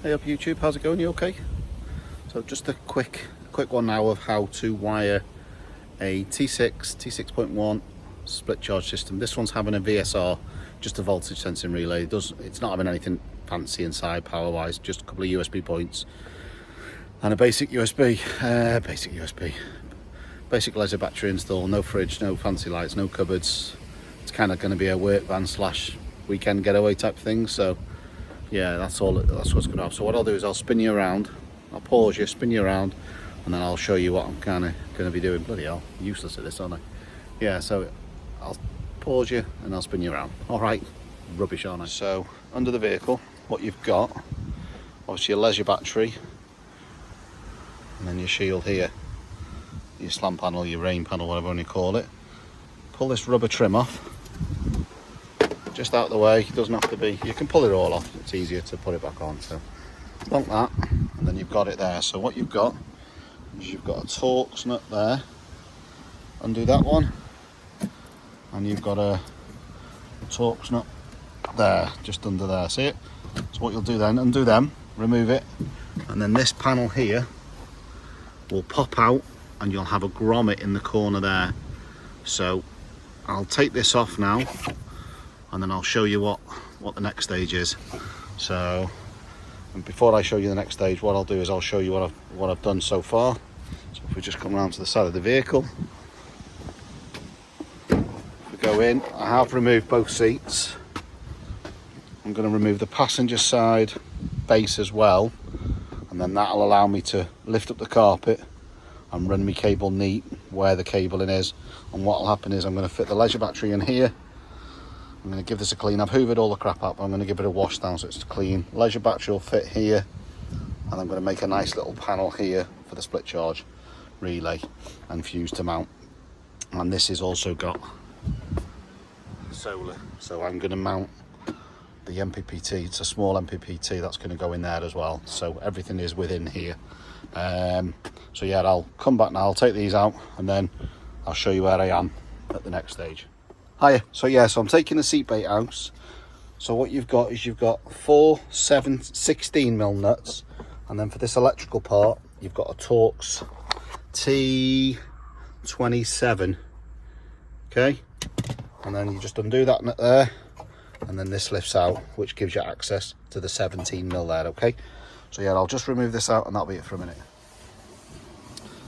Hey up YouTube, how's it going? You okay? So just a quick one now of how to wire a T6.1 split charge system. This one's having a VSR, just a voltage sensing relay. It's not having anything fancy inside power wise, just a couple of USB points and a basic laser battery install. No fridge, no fancy lights, no cupboards. It's kind of going to be a work van slash weekend getaway type thing. So yeah, that's what's going to happen. So what I'll do is I'll spin you around, I'll pause you, spin you around, and then I'll show you what I'm kind of going to be doing. Bloody hell, useless at this, aren't I? Yeah, so I'll pause you and I'll spin you around. All right, rubbish, aren't I? So under the vehicle, what you've got, obviously your leisure battery, and then your shield here, your slant panel, your rain panel, whatever you call it. Pull this rubber trim off, just out of the way. It doesn't have to be, you can pull it all off, it's easier to put it back on. So like that, and then you've got it there. So what you've got is you've got a Torx nut there, undo that one, and you've got a Torx nut there, just under there, see it? So what you'll do then, undo them, remove it, and then this panel here will pop out and you'll have a grommet in the corner there. So I'll take this off now and then I'll show you what the next stage is. So, and before I show you the next stage, what I'll do is I'll show you what I've done so far. So if we just come around to the side of the vehicle, if we go in, I have removed both seats. I'm going to remove the passenger side base as well, and then that'll allow me to lift up the carpet and run my cable neat where the cabling is. And what will happen is I'm going to fit the leisure battery in here. I'm going to give this a clean. I've hoovered all the crap up. I'm going to give it a wash down so it's clean. Leisure battery will fit here, and I'm going to make a nice little panel here for the split charge relay and fuse to mount. And this has also got solar, so I'm going to mount the MPPT. It's a small MPPT that's going to go in there as well. So everything is within here. So yeah, I'll come back now. I'll take these out and then I'll show you where I am at the next stage. Hiya. So yeah, so I'm taking the seat bait out. So what you've got is you've got 4 7 16mm nuts, and then for this electrical part you've got a Torx T27. Okay, and then you just undo that nut there, and then this lifts out, which gives you access to the 17mm there. Okay, so yeah, I'll just remove this out and that'll be it for a minute.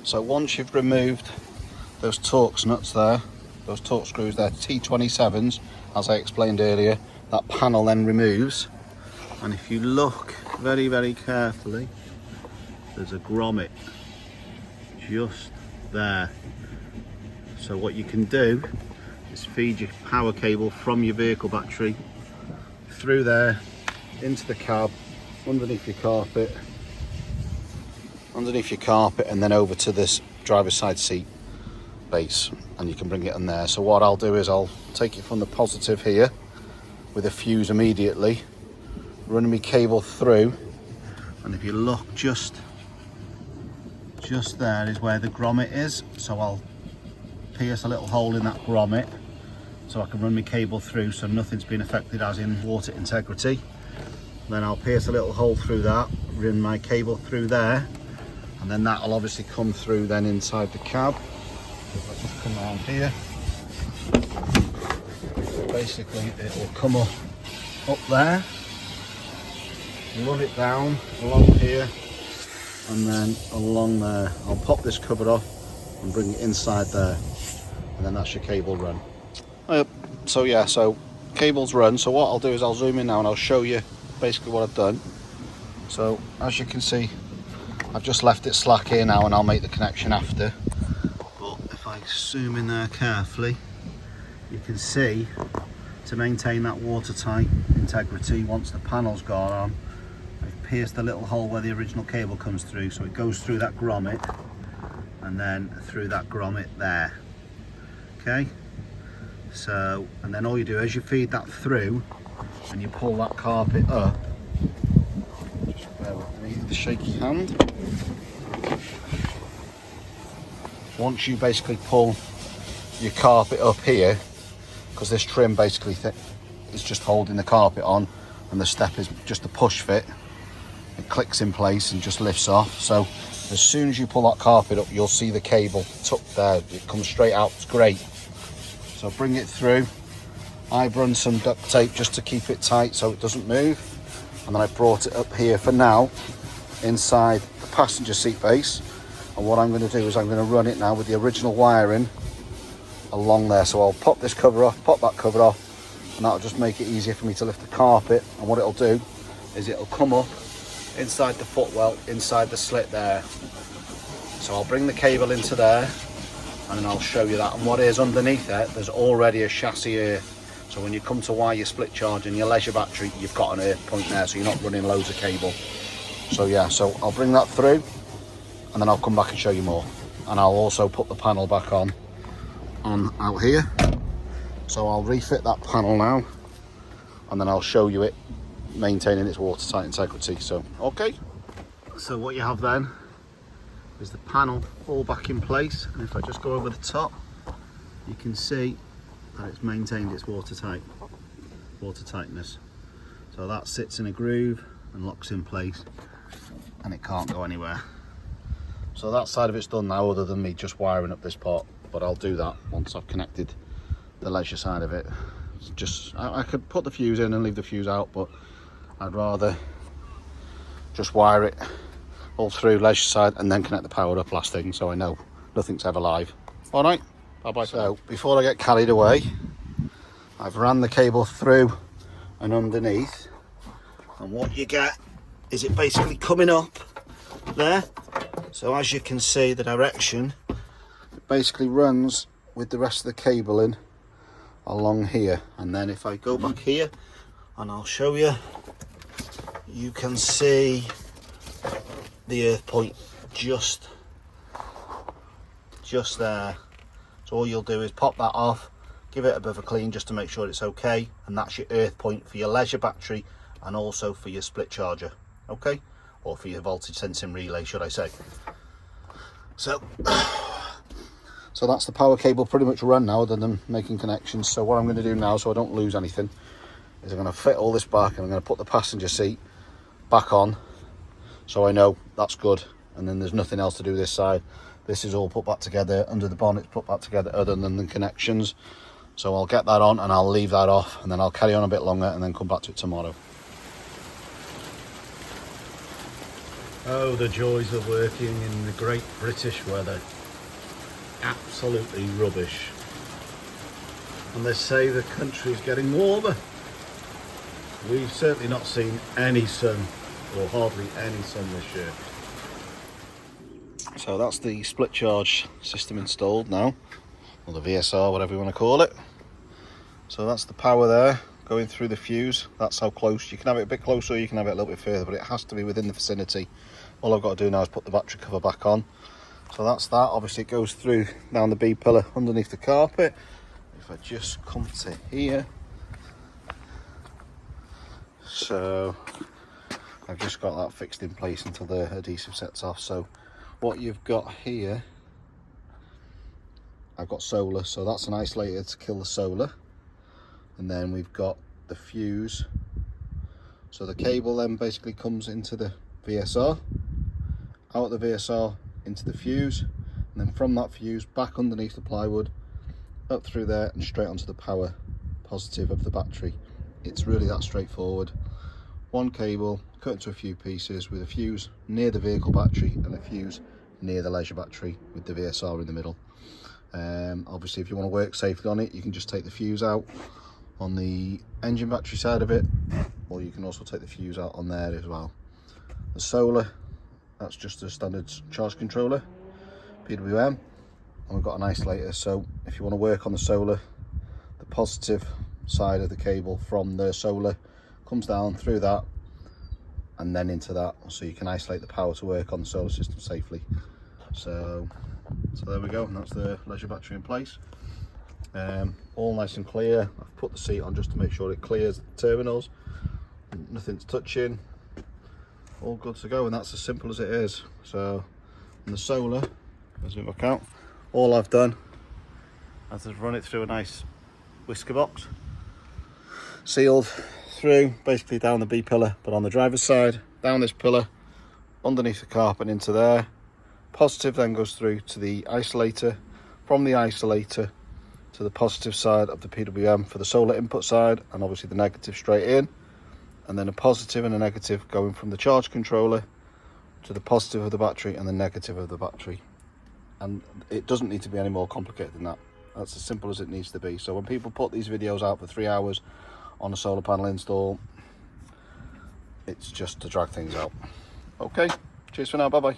So once you've removed those Torx nuts there, those Torx screws there, T27s, as I explained earlier, that panel then removes, and if you look very, very carefully, there's a grommet just there. So what you can do is feed your power cable from your vehicle battery through there into the cab, underneath your carpet, and then over to this driver's side seat base, and you can bring it in there. So what I'll do is I'll take it from the positive here with a fuse immediately, run my cable through, and if you look, just there is where the grommet is. So I'll pierce a little hole in that grommet so I can run my cable through so nothing's been affected, as in water integrity. Then I'll pierce a little hole through that, run my cable through there, and then that'll obviously come through then inside the cab. If I just come around here, so basically it will come up there, run it down along here, and then along there. I'll pop this cover off and bring it inside there, and then that's your cable run. So yeah, so cable's run. So what I'll do is I'll zoom in now and I'll show you basically what I've done. So as you can see, I've just left it slack here now, and I'll make the connection after. But if I zoom in there carefully, you can see, to maintain that watertight integrity once the panel's gone on, I've pierced a little hole where the original cable comes through, so it goes through that grommet and then through that grommet there. Okay, so, and then all you do is you feed that through and you pull that carpet up. Just bear with me, the shaky hand. Once you basically pull your carpet up here, because this trim basically is just holding the carpet on, and the step is just a push fit, it clicks in place and just lifts off. So as soon as you pull that carpet up, you'll see the cable tucked there. It comes straight out. It's great. So bring it through. I've run some duct tape just to keep it tight so it doesn't move, and then I brought it up here for now inside the passenger seat base. And what I'm going to do is I'm going to run it now with the original wiring along there. So I'll pop this cover off, pop that cover off, and that'll just make it easier for me to lift the carpet. And what it'll do is it'll come up inside the footwell, inside the slit there. So I'll bring the cable into there and then I'll show you that. And what is underneath it, there's already a chassis earth. So when you come to wire your split charge and your leisure battery, you've got an earth point there, so you're not running loads of cable. So yeah, so I'll bring that through and then I'll come back and show you more. And I'll also put the panel back on out here. So I'll refit that panel now and then I'll show you it maintaining its watertight integrity. So okay, so what you have then is the panel all back in place, and if I just go over the top, you can see that it's maintained its watertightness. So that sits in a groove and locks in place and it can't go anywhere. So that side of it's done now, other than me just wiring up this part, but I'll do that once I've connected the leisure side of it. I could put the fuse in and leave the fuse out, but I'd rather just wire it all through leisure side and then connect the power up last thing, so I know nothing's ever live. All right, bye bye. So before I get carried away, I've ran the cable through and underneath, and what you get is it basically coming up there. So as you can see, the direction, it basically runs with the rest of the cabling along here. And then if I go back here and I'll show you, you can see the earth point just there. So all you'll do is pop that off, give it a bit of a clean just to make sure it's okay, and that's your earth point for your leisure battery and also for your split charger, okay, or for your voltage sensing relay, should I say. So that's the power cable pretty much run now, other than making connections. So what I'm going to do now, so I don't lose anything, is I'm going to fit all this back and I'm going to put the passenger seat back on, so I know that's good, and then there's nothing else to do this side. This is all put back together, under the bonnet's put back together other than the connections. So I'll get that on and I'll leave that off, and then I'll carry on a bit longer and then come back to it tomorrow. Oh, the joys of working in the great British weather. Absolutely rubbish. And they say the country's getting warmer. We've certainly not seen any sun, or hardly any sun this year. So that's the split charge system installed now, or the VSR, whatever you want to call it. So that's the power there going through the fuse. That's how close. You can have it a bit closer, or you can have it a little bit further, but it has to be within the vicinity. All I've got to do now is put the battery cover back on. So that's that. Obviously it goes through down the B pillar underneath the carpet. If I just come to here, so I've just got that fixed in place until the adhesive sets off. So what you've got here, I've got solar, so that's an isolator to kill the solar, and then we've got the fuse. So the cable then basically comes into the VSR, out of the VSR into the fuse, and then from that fuse back underneath the plywood, up through there and straight onto the power positive of the battery. It's really that straightforward. One cable cut into a few pieces with a fuse near the vehicle battery and a fuse near the leisure battery with the VSR in the middle. Obviously if you want to work safely on it, you can just take the fuse out on the engine battery side of it, or you can also take the fuse out on there as well. The solar, that's just a standard charge controller, PWM, and we've got an isolator. So if you want to work on the solar, the positive side of the cable from the solar comes down through that and then into that, so you can isolate the power to work on the solar system safely. So there we go, and that's the leisure battery in place. All nice and clear. I've put the seat on just to make sure it clears the terminals, nothing's touching, all good to go, and that's as simple as it is. So on the solar, as it work out, all I've done is just run it through a nice whisker box, sealed through basically down the B pillar, but on the driver's side, down this pillar, underneath the carpet into there. Positive then goes through to the isolator, from the isolator to the positive side of the PWM for the solar input side, and obviously the negative straight in, and then a positive and a negative going from the charge controller to the positive of the battery and the negative of the battery. And it doesn't need to be any more complicated than that. That's as simple as it needs to be. So when people put these videos out for 3 hours on a solar panel install, it's just to drag things out. Okay, cheers for now, bye bye.